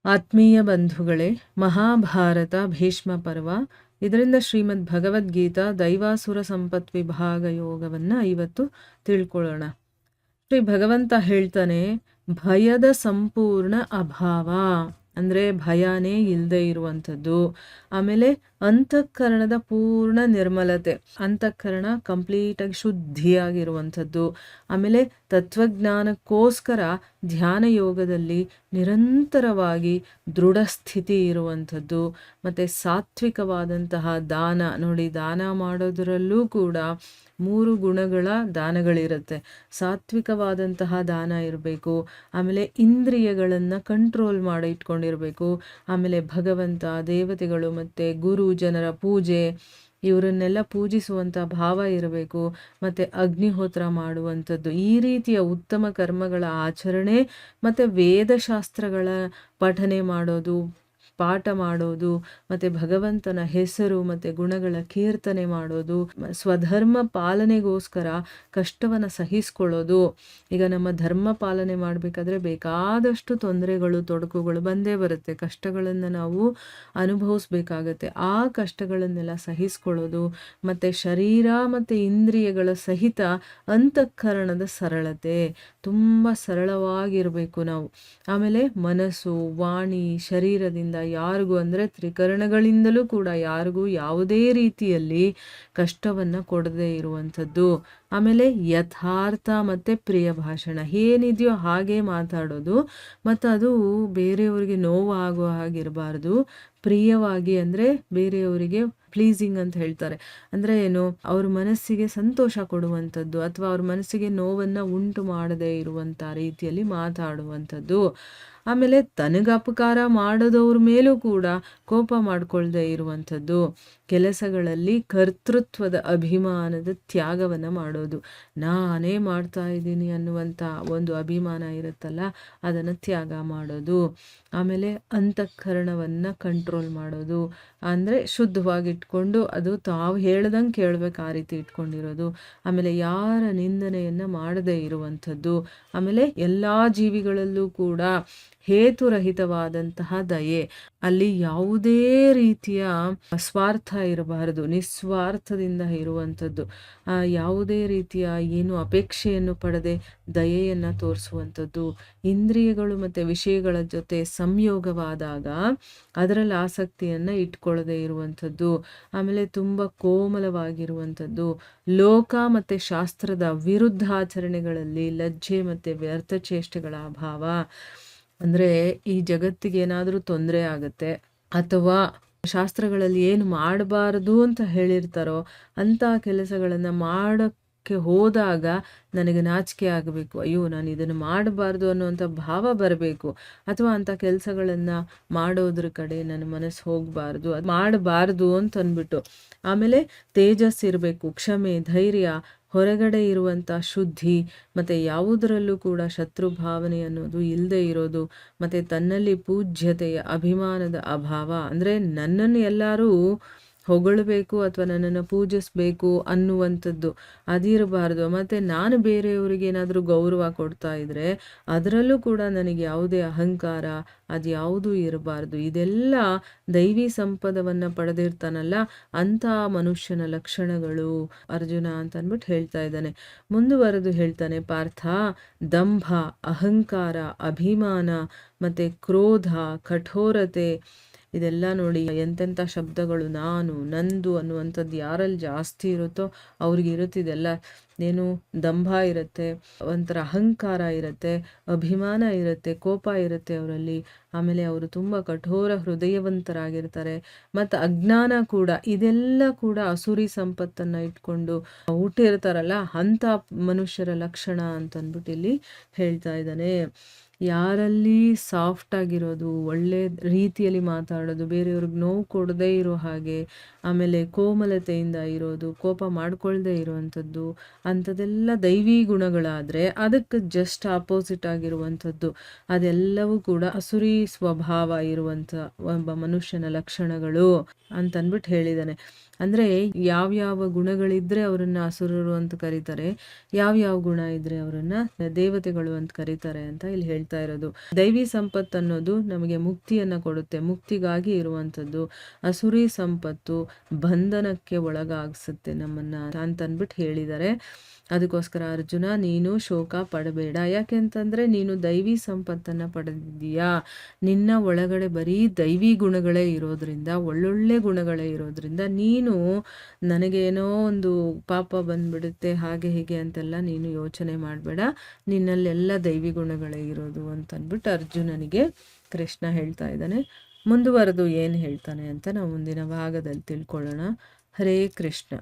ಆತ್ಮೀಯ ಬಂಧುಗಳೇ, ಮಹಾಭಾರತ ಭೀಷ್ಮ ಪರ್ವ, ಇದರಿಂದ ಶ್ರೀಮದ್ ಭಗವದ್ಗೀತಾ ದೈವಾಸುರ ಸಂಪತ್ ವಿಭಾಗ ಯೋಗವನ್ನ ಇವತ್ತು ತಿಳ್ಕೊಳ್ಳೋಣ. ಶ್ರೀ ಭಗವಂತ ಹೇಳ್ತಾನೆ, ಭಯದ ಸಂಪೂರ್ಣ ಅಭಾವ ಅಂದರೆ ಭಯನೇ ಇಲ್ಲದೆ ಇರುವಂಥದ್ದು. ಆಮೇಲೆ ಅಂತಃಕರಣದ ಪೂರ್ಣ ನಿರ್ಮಲತೆ, ಅಂತಃಕರಣ ಕಂಪ್ಲೀಟಾಗಿ ಶುದ್ಧಿಯಾಗಿರುವಂಥದ್ದು. ಆಮೇಲೆ ತತ್ವಜ್ಞಾನಕ್ಕೋಸ್ಕರ ಧ್ಯಾನ ಯೋಗದಲ್ಲಿ ನಿರಂತರವಾಗಿ ದೃಢ ಸ್ಥಿತಿ ಇರುವಂಥದ್ದು. ಮತ್ತು ಸಾತ್ವಿಕವಾದಂತಹ ದಾನ ನೋಡಿ, ದಾನ ಮಾಡೋದರಲ್ಲೂ ಕೂಡ 3 ಗುಣಗಳ ದಾನಗಳಿರುತ್ತೆ. ಸಾತ್ವಿಕವಾದಂತಹ ದಾನ ಇರಬೇಕು, ಆಮೇಲೆ ಇಂದ್ರಿಯಗಳನ್ನು ಕಂಟ್ರೋಲ್ ಮಾಡಿ ಇಟ್ಕೊಂಡಿರಬೇಕು, ಆಮೇಲೆ ಭಗವಂತ, ದೇವತೆಗಳು ಮತ್ತು ಗುರು ಜನರ ಪೂಜೆ ಇವರನ್ನೆಲ್ಲ ಪೂಜಿಸುವಂಥ ಭಾವ ಇರಬೇಕು, ಮತ್ತು ಅಗ್ನಿಹೋತ್ರ ಮಾಡುವಂಥದ್ದು. ಈ ರೀತಿಯ ಉತ್ತಮ ಕರ್ಮಗಳ ಆಚರಣೆ ಮತ್ತು ವೇದಶಾಸ್ತ್ರಗಳ ಪಠನೆ ಮಾಡೋದು, ಪಾಠ ಮಾಡೋದು, ಮತ್ತು ಭಗವಂತನ ಹೆಸರು ಮತ್ತು ಗುಣಗಳ ಕೀರ್ತನೆ ಮಾಡೋದು, ಸ್ವಧರ್ಮ ಪಾಲನೆಗೋಸ್ಕರ ಕಷ್ಟವನ್ನು ಸಹಿಸ್ಕೊಳ್ಳೋದು. ಈಗ ನಮ್ಮ ಧರ್ಮ ಪಾಲನೆ ಮಾಡಬೇಕಾದ್ರೆ ಬೇಕಾದಷ್ಟು ತೊಂದರೆಗಳು, ತೊಡಕುಗಳು ಬಂದೇ ಬರುತ್ತೆ. ಕಷ್ಟಗಳನ್ನು ನಾವು ಅನುಭವಿಸ್ಬೇಕಾಗತ್ತೆ. ಆ ಕಷ್ಟಗಳನ್ನೆಲ್ಲ ಸಹಿಸ್ಕೊಳ್ಳೋದು, ಮತ್ತು ಶರೀರ ಮತ್ತು ಇಂದ್ರಿಯಗಳ ಸಹಿತ ಅಂತಃಕರಣದ ಸರಳತೆ, ತುಂಬ ಸರಳವಾಗಿರಬೇಕು ನಾವು. ಆಮೇಲೆ ಮನಸ್ಸು, ವಾಣಿ, ಶರೀರದಿಂದ ಯಾರಿಗೂ ಅಂದರೆ ತ್ರಿಕರಣಗಳಿಂದಲೂ ಕೂಡ ಯಾರಿಗೂ ಯಾವುದೇ ರೀತಿಯಲ್ಲಿ ಕಷ್ಟವನ್ನು ಕೊಡದೇ ಇರುವಂಥದ್ದು. ಆಮೇಲೆ ಯಥಾರ್ಥ ಮತ್ತು ಪ್ರಿಯ ಭಾಷಣ, ಏನಿದೆಯೋ ಹಾಗೆ ಮಾತಾಡೋದು, ಮತ್ತು ಅದು ಬೇರೆಯವರಿಗೆ ನೋವು ಆಗೋ ಹಾಗಿರಬಾರ್ದು. ಪ್ರಿಯವಾಗಿ ಅಂದರೆ ಬೇರೆಯವರಿಗೆ ಪ್ಲೀಸಿಂಗ್ ಅಂತ ಹೇಳ್ತಾರೆ. ಅಂದರೆ ಏನು, ಅವ್ರ ಮನಸ್ಸಿಗೆ ಸಂತೋಷ ಕೊಡುವಂಥದ್ದು, ಅಥವಾ ಅವ್ರ ಮನಸ್ಸಿಗೆ ನೋವನ್ನು ಉಂಟು ಮಾಡದೇ ಇರುವಂಥ ರೀತಿಯಲ್ಲಿ ಮಾತಾಡುವಂಥದ್ದು. ಆಮೇಲೆ ತನಗೆ ಅಪಕಾರ ಮಾಡೋದವ್ರ ಮೇಲೂ ಕೂಡ ಕೋಪ ಮಾಡ್ಕೊಳ್ದೇ ಇರುವಂಥದ್ದು. ಕೆಲಸಗಳಲ್ಲಿ ಕರ್ತೃತ್ವದ ಅಭಿಮಾನದ ತ್ಯಾಗವನ್ನು ಮಾಡೋದು. ನಾನೇ ಮಾಡ್ತಾ ಇದ್ದೀನಿ ಅನ್ನುವಂಥ ಒಂದು ಅಭಿಮಾನ ಇರುತ್ತಲ್ಲ, ಅದನ್ನು ತ್ಯಾಗ ಮಾಡೋದು. ಆಮೇಲೆ ಅಂತಃಕರಣವನ್ನು ಕಂಟ್ರೋಲ್ ಮಾಡೋದು, ಅಂದರೆ ಶುದ್ಧವಾಗಿಟ್ಕೊಂಡು ಅದು ತಾವು ಹೇಳ್ದಂಗೆ ಕೇಳಬೇಕು ಆ ರೀತಿ ಇಟ್ಕೊಂಡಿರೋದು. ಆಮೇಲೆ ಯಾರ ನಿಂದನೆಯನ್ನು ಮಾಡದೇ ಇರುವಂಥದ್ದು. ಆಮೇಲೆ ಎಲ್ಲ ಜೀವಿಗಳಲ್ಲೂ ಕೂಡ ಹೇತುರಹಿತವಾದಂತಹ ದಯೆ, ಅಲ್ಲಿ ಯಾವುದೇ ರೀತಿಯ ಸ್ವಾರ್ಥ ಇರಬಾರದು, ನಿಸ್ವಾರ್ಥದಿಂದ ಇರುವಂಥದ್ದು. ಯಾವುದೇ ರೀತಿಯ ಏನು ಅಪೇಕ್ಷೆಯನ್ನು ಪಡೆದೇ ದಯೆಯನ್ನು ತೋರಿಸುವಂಥದ್ದು. ಇಂದ್ರಿಯಗಳು ಮತ್ತು ವಿಷಯಗಳ ಜೊತೆ ಸಂಯೋಗವಾದಾಗ ಅದರಲ್ಲಿ ಆಸಕ್ತಿಯನ್ನು ಇಟ್ಕೊಳ್ಳದೇ ಇರುವಂಥದ್ದು. ಆಮೇಲೆ ತುಂಬ ಕೋಮಲವಾಗಿರುವಂಥದ್ದು. ಲೋಕ ಮತ್ತು ಶಾಸ್ತ್ರದ ವಿರುದ್ಧಾಚರಣೆಗಳಲ್ಲಿ ಲಜ್ಜೆ ಮತ್ತು ವ್ಯರ್ಥ ಚೇಷ್ಟೆಗಳ ಅಭಾವ. ಅಂದರೆ ಈ ಜಗತ್ತಿಗೆ ಏನಾದರೂ ತೊಂದರೆ ಆಗುತ್ತೆ, ಅಥವಾ ಶಾಸ್ತ್ರಗಳಲ್ಲಿ ಏನು ಮಾಡಬಾರ್ದು ಅಂತ ಹೇಳಿರ್ತಾರೋ ಅಂಥ ಕೆಲಸಗಳನ್ನು ಮಾಡೋಕ್ಕೆ ಹೋದಾಗ ನನಗೆ ನಾಚಿಕೆ ಆಗಬೇಕು, ಅಯ್ಯೋ ನಾನು ಇದನ್ನು ಮಾಡಬಾರ್ದು ಅನ್ನುವಂಥ ಭಾವ ಬರಬೇಕು. ಅಥವಾ ಅಂಥ ಕೆಲಸಗಳನ್ನು ಮಾಡೋದ್ರ ಕಡೆ ನನ್ನ ಮನಸ್ಸು ಹೋಗಬಾರ್ದು, ಅದು ಮಾಡಬಾರ್ದು ಅಂತ ಅಂದ್ಬಿಟ್ಟು. ಆಮೇಲೆ ತೇಜಸ್ ಇರಬೇಕು, ಕ್ಷಮೆ, ಧೈರ್ಯ, ಹೊರಗಡೆ ಇರುವಂಥ ಶುದ್ಧಿ, ಮತ್ತು ಯಾವುದರಲ್ಲೂ ಕೂಡ ಶತ್ರು ಭಾವನೆ ಅನ್ನೋದು ಇಲ್ಲದೆ ಇರೋದು, ಮತ್ತು ತನ್ನಲ್ಲಿ ಪೂಜ್ಯತೆಯ ಅಭಿಮಾನದ ಅಭಾವ. ಅಂದರೆ ನನ್ನನ್ನು ಎಲ್ಲರೂ ಹೊಗಳಬೇಕು ಅಥವಾ ನನ್ನನ್ನು ಪೂಜಿಸಬೇಕು ಅನ್ನುವಂಥದ್ದು ಅದಿರಬಾರ್ದು. ಮತ್ತು ನಾನು ಬೇರೆಯವರಿಗೆ ಏನಾದರೂ ಗೌರವ ಕೊಡ್ತಾ ಇದ್ದರೆ ಅದರಲ್ಲೂ ಕೂಡ ನನಗೆ ಯಾವುದೇ ಅಹಂಕಾರ ಅದು ಯಾವುದೂ ಇರಬಾರ್ದು. ಇದೆಲ್ಲ ದೈವಿ ಸಂಪದವನ್ನು ಪಡೆದಿರ್ತಾನಲ್ಲ ಅಂಥ ಮನುಷ್ಯನ ಲಕ್ಷಣಗಳು ಅರ್ಜುನ ಅಂತ ಅಂದ್ಬಿಟ್ಟು ಹೇಳ್ತಾ ಇದ್ದಾನೆ. ಮುಂದುವರೆದು ಹೇಳ್ತಾನೆ, ಪಾರ್ಥ, ದಂಭ, ಅಹಂಕಾರ, ಅಭಿಮಾನ, ಮತ್ತು ಕ್ರೋಧ, ಕಠೋರತೆ, ಇದೆಲ್ಲ ನೋಡಿ ಎಂತೆಂಥ ಶಬ್ದಗಳು. ನಾನು, ನಂದು ಅನ್ನುವಂಥದ್ದು ಯಾರಲ್ಲಿ ಜಾಸ್ತಿ ಇರುತ್ತೋ ಅವ್ರಿಗೆ ಇರುತ್ತಿದೆಲ್ಲ. ಏನು ದಂಭ ಇರುತ್ತೆ, ಒಂಥರ ಅಹಂಕಾರ ಇರುತ್ತೆ, ಅಭಿಮಾನ ಇರುತ್ತೆ, ಕೋಪ ಇರುತ್ತೆ ಅವರಲ್ಲಿ. ಆಮೇಲೆ ಅವರು ತುಂಬ ಕಠೋರ ಹೃದಯವಂತರಾಗಿರ್ತಾರೆ. ಮತ್ತು ಅಜ್ಞಾನ ಕೂಡ. ಇದೆಲ್ಲ ಕೂಡ ಅಸುರಿ ಸಂಪತ್ತನ್ನು ಇಟ್ಕೊಂಡು ಹುಟ್ಟಿರ್ತಾರಲ್ಲ ಅಂಥ ಮನುಷ್ಯರ ಲಕ್ಷಣ ಅಂತಂದ್ಬಿಟ್ಟು ಇಲ್ಲಿ ಹೇಳ್ತಾ ಇದ್ದಾನೆ. ಯಾರಲ್ಲಿ ಸಾಫ್ಟ್ ಆಗಿರೋದು, ಒಳ್ಳೆ ರೀತಿಯಲ್ಲಿ ಮಾತಾಡೋದು, ಬೇರೆಯವ್ರಿಗೆ ನೋವು ಕೊಡದೇ ಇರೋ ಹಾಗೆ, ಆಮೇಲೆ ಕೋಮಲತೆಯಿಂದ ಇರೋದು, ಕೋಪ ಮಾಡ್ಕೊಳ್ದೇ ಇರುವಂಥದ್ದು, ಅಂಥದ್ದೆಲ್ಲ ದೈವಿ ಗುಣಗಳಾದರೆ ಅದಕ್ಕೆ ಜಸ್ಟ್ ಆಪೋಸಿಟ್ ಆಗಿರುವಂಥದ್ದು ಅದೆಲ್ಲವೂ ಕೂಡ ಅಸುರಿ ಸ್ವಭಾವ ಇರುವಂಥ ಒಬ್ಬ ಮನುಷ್ಯನ ಲಕ್ಷಣಗಳು ಅಂತಂದ್ಬಿಟ್ಟು ಹೇಳಿದ್ದಾನೆ. ಅಂದರೆ ಯಾವ್ಯಾವ ಗುಣಗಳಿದ್ರೆ ಅವರನ್ನು ಅಸುರರು ಅಂತ ಕರೀತಾರೆ, ಯಾವ್ಯಾವ ಗುಣ ಇದ್ರೆ ಅವರನ್ನು ದೇವತೆಗಳು ಅಂತ ಕರೀತಾರೆ ಅಂತ ಇಲ್ಲಿ ಹೇಳ್ತಾ ಇರೋದು. ದೈವಿ ಸಂಪತ್ತು ಅನ್ನೋದು ನಮಗೆ ಮುಕ್ತಿಯನ್ನು ಕೊಡುತ್ತೆ, ಮುಕ್ತಿಗಾಗಿ ಇರುವಂಥದ್ದು. ಅಸುರಿ ಸಂಪತ್ತು ಬಂಧನಕ್ಕೆ ಒಳಗಾಗಿಸುತ್ತೆ ನಮ್ಮನ್ನು ಅಂತ ಅಂದ್ಬಿಟ್ಟು ಹೇಳಿದ್ದಾರೆ. ಅದಕ್ಕೋಸ್ಕರ ಅರ್ಜುನ, ನೀನು ಶೋಕ ಪಡಬೇಡ. ಯಾಕೆಂತಂದರೆ ನೀನು ದೈವಿ ಸಂಪತ್ತನ್ನು ಪಡೆದಿದ್ದೀಯಾ. ನಿನ್ನ ಒಳಗಡೆ ಬರೀ ದೈವಿ ಗುಣಗಳೇ ಇರೋದ್ರಿಂದ, ಒಳ್ಳೊಳ್ಳೆ ಗುಣಗಳೇ ಇರೋದ್ರಿಂದ ನೀನು ನನಗೇನೋ ಒಂದು ಪಾಪ ಬಂದ್ಬಿಡುತ್ತೆ ಹಾಗೆ ಹೀಗೆ ಅಂತೆಲ್ಲ ನೀನು ಯೋಚನೆ ಮಾಡಬೇಡ. ನಿನ್ನಲ್ಲೆಲ್ಲ ದೈವಿ ಗುಣಗಳೇ ಇರೋದು ಅಂತಂದ್ಬಿಟ್ಟು ಅರ್ಜುನನಿಗೆ ಕೃಷ್ಣ ಹೇಳ್ತಾ ಇದ್ದಾನೆ. ಮುಂದುವರೆದು ಏನು ಹೇಳ್ತಾನೆ ಅಂತ ನಾವು ಮುಂದಿನ ಭಾಗದಲ್ಲಿ ತಿಳ್ಕೊಳ್ಳೋಣ. ಹರೇ ಕೃಷ್ಣ.